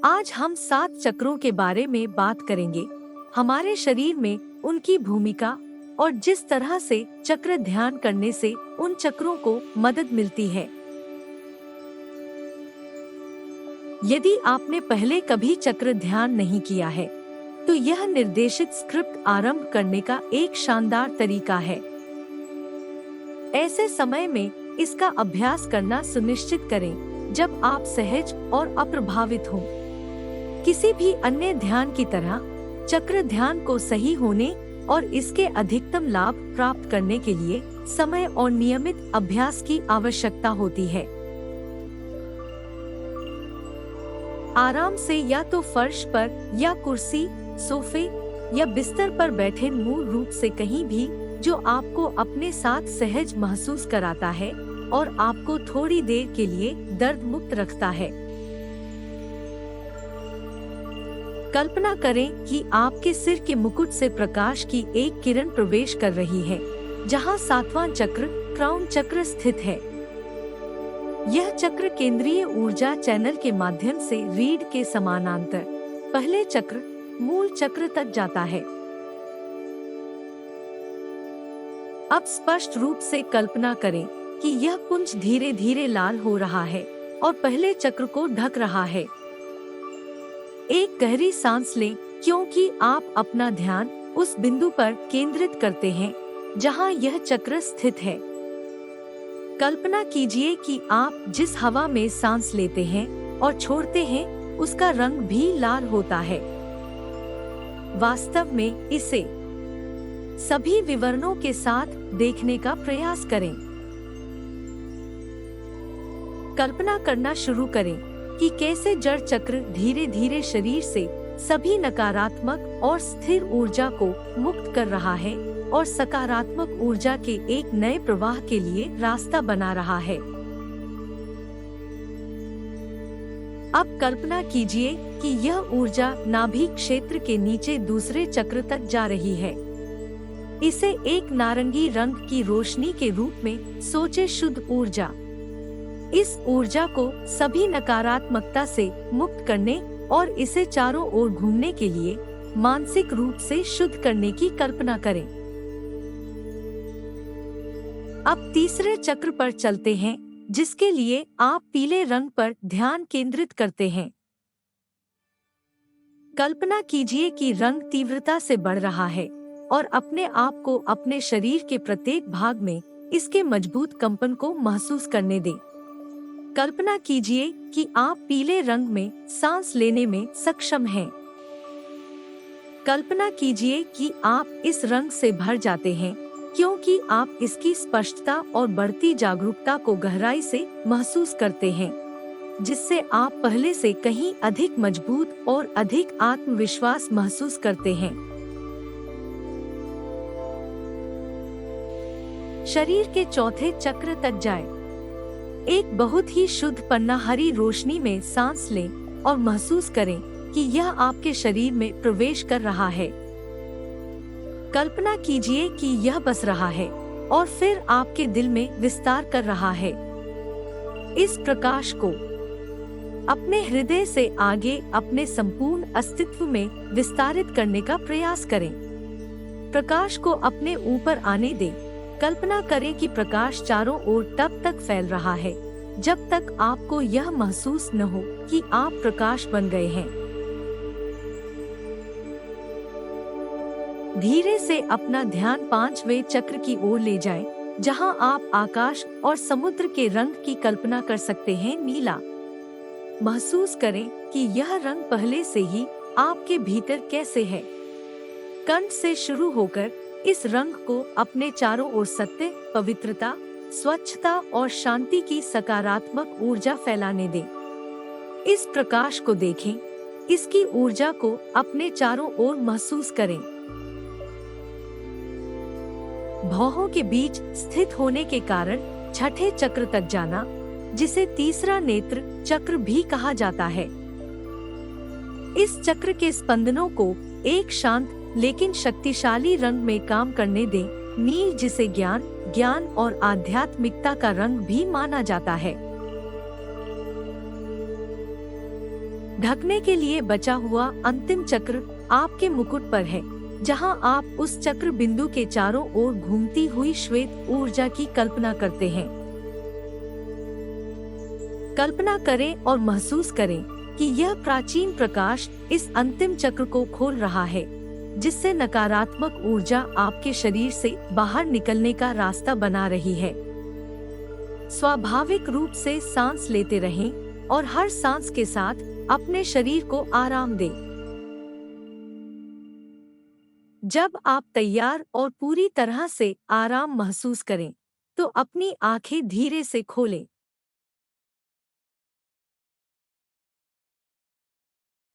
आज हम 7 चक्रों के बारे में बात करेंगे। हमारे शरीर में उनकी भूमिका और जिस तरह से चक्र ध्यान करने से उन चक्रों को मदद मिलती है। यदि आपने पहले कभी चक्र ध्यान नहीं किया है, तो यह निर्देशित स्क्रिप्ट आरंभ करने का एक शानदार तरीका है। ऐसे समय में इसका अभ्यास करना सुनिश्चित करें जब आप सहज और अप्रभावित हों। किसी भी अन्य ध्यान की तरह चक्र ध्यान को सही होने और इसके अधिकतम लाभ प्राप्त करने के लिए समय और नियमित अभ्यास की आवश्यकता होती है। आराम से या तो फर्श पर या कुर्सी, सोफे या बिस्तर पर बैठे मूल रूप से कहीं भी जो आपको अपने साथ सहज महसूस कराता है और आपको थोड़ी देर के लिए दर्द मुक्त रखता है। कल्पना करें कि आपके सिर के मुकुट से प्रकाश की एक किरण प्रवेश कर रही है, जहां 7वां चक्र क्राउन चक्र स्थित है। यह चक्र केंद्रीय ऊर्जा चैनल के माध्यम से रीढ़ के समानांतर पहले चक्र मूल चक्र तक जाता है। अब स्पष्ट रूप से कल्पना करें कि यह पुंज धीरे धीरे लाल हो रहा है और पहले चक्र को ढक रहा है। एक गहरी सांस लें, क्योंकि आप अपना ध्यान उस बिंदु पर केंद्रित करते हैं जहां यह चक्र स्थित है। कल्पना कीजिए कि आप जिस हवा में सांस लेते हैं और छोड़ते हैं, उसका रंग भी लाल होता है। वास्तव में इसे सभी विवरणों के साथ देखने का प्रयास करें। कल्पना करना शुरू करें कि कैसे जड़ चक्र धीरे धीरे शरीर से सभी नकारात्मक और स्थिर ऊर्जा को मुक्त कर रहा है और सकारात्मक ऊर्जा के एक नए प्रवाह के लिए रास्ता बना रहा है। अब कल्पना कीजिए कि यह ऊर्जा नाभि क्षेत्र के नीचे दूसरे चक्र तक जा रही है। इसे एक नारंगी रंग की रोशनी के रूप में सोचे, शुद्ध ऊर्जा। इस ऊर्जा को सभी नकारात्मकता से मुक्त करने और इसे चारों ओर घूमने के लिए मानसिक रूप से शुद्ध करने की कल्पना करें। अब तीसरे चक्र पर चलते हैं, जिसके लिए आप पीले रंग पर ध्यान केंद्रित करते हैं। कल्पना कीजिए कि रंग तीव्रता से बढ़ रहा है और अपने आप को अपने शरीर के प्रत्येक भाग में इसके मजबूत कंपन को महसूस करने दें। कल्पना कीजिए कि आप पीले रंग में सांस लेने में सक्षम हैं। कल्पना कीजिए कि आप इस रंग से भर जाते हैं, क्योंकि आप इसकी स्पष्टता और बढ़ती जागरूकता को गहराई से महसूस करते हैं, जिससे आप पहले से कहीं अधिक मजबूत और अधिक आत्मविश्वास महसूस करते हैं। शरीर के चौथे चक्र तक जाएं। एक बहुत ही शुद्ध पन्ना हरी रोशनी में सांस लें और महसूस करें कि यह आपके शरीर में प्रवेश कर रहा है। कल्पना कीजिए कि यह बस रहा है और फिर आपके दिल में विस्तार कर रहा है। इस प्रकाश को अपने हृदय से आगे अपने संपूर्ण अस्तित्व में विस्तारित करने का प्रयास करें। प्रकाश को अपने ऊपर आने दें। कल्पना करें कि प्रकाश चारों ओर तब तक फैल रहा है जब तक आपको यह महसूस न हो कि आप प्रकाश बन गए हैं। धीरे से अपना ध्यान 5वें चक्र की ओर ले जाएं, जहां आप आकाश और समुद्र के रंग की कल्पना कर सकते हैं। नीला। महसूस करें कि यह रंग पहले से ही आपके भीतर कैसे है। कंठ से शुरू होकर इस रंग को अपने चारों ओर सत्य, पवित्रता, स्वच्छता और शांति की सकारात्मक ऊर्जा फैलाने दें। इस प्रकाश को देखें, इसकी ऊर्जा को अपने चारों ओर महसूस करें। भौहों के बीच स्थित होने के कारण छठे चक्र तक जाना, जिसे तीसरा नेत्र चक्र भी कहा जाता है। इस चक्र के स्पंदनों को एक शांत लेकिन शक्तिशाली रंग में काम करने दें। नील, जिसे ज्ञान और आध्यात्मिकता का रंग भी माना जाता है। ढकने के लिए बचा हुआ अंतिम चक्र आपके मुकुट पर है, जहां आप उस चक्र बिंदु के चारों ओर घूमती हुई श्वेत ऊर्जा की कल्पना करते हैं। कल्पना करें और महसूस करें कि यह प्राचीन प्रकाश इस अंतिम चक्र को खोल रहा है, जिससे नकारात्मक ऊर्जा आपके शरीर से बाहर निकलने का रास्ता बना रही है। स्वाभाविक रूप से सांस लेते रहें और हर सांस के साथ अपने शरीर को आराम दें। जब आप तैयार और पूरी तरह से आराम महसूस करें, तो अपनी आंखें धीरे से खोलें।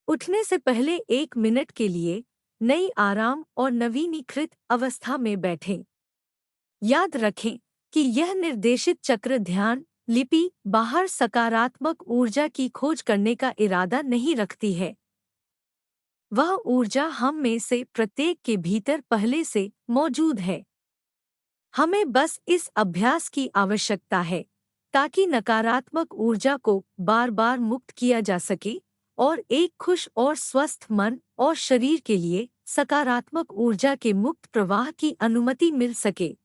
उठने से पहले 1 मिनट के लिए नई आराम और नवीनीकृत अवस्था में बैठें। याद रखें कि यह निर्देशित चक्र ध्यान लिपि बाहर सकारात्मक ऊर्जा की खोज करने का इरादा नहीं रखती है। वह ऊर्जा हम में से प्रत्येक के भीतर पहले से मौजूद है। हमें बस इस अभ्यास की आवश्यकता है ताकि नकारात्मक ऊर्जा को बार बार मुक्त किया जा सके और एक खुश और स्वस्थ मन और शरीर के लिए सकारात्मक ऊर्जा के मुक्त प्रवाह की अनुमति मिल सके।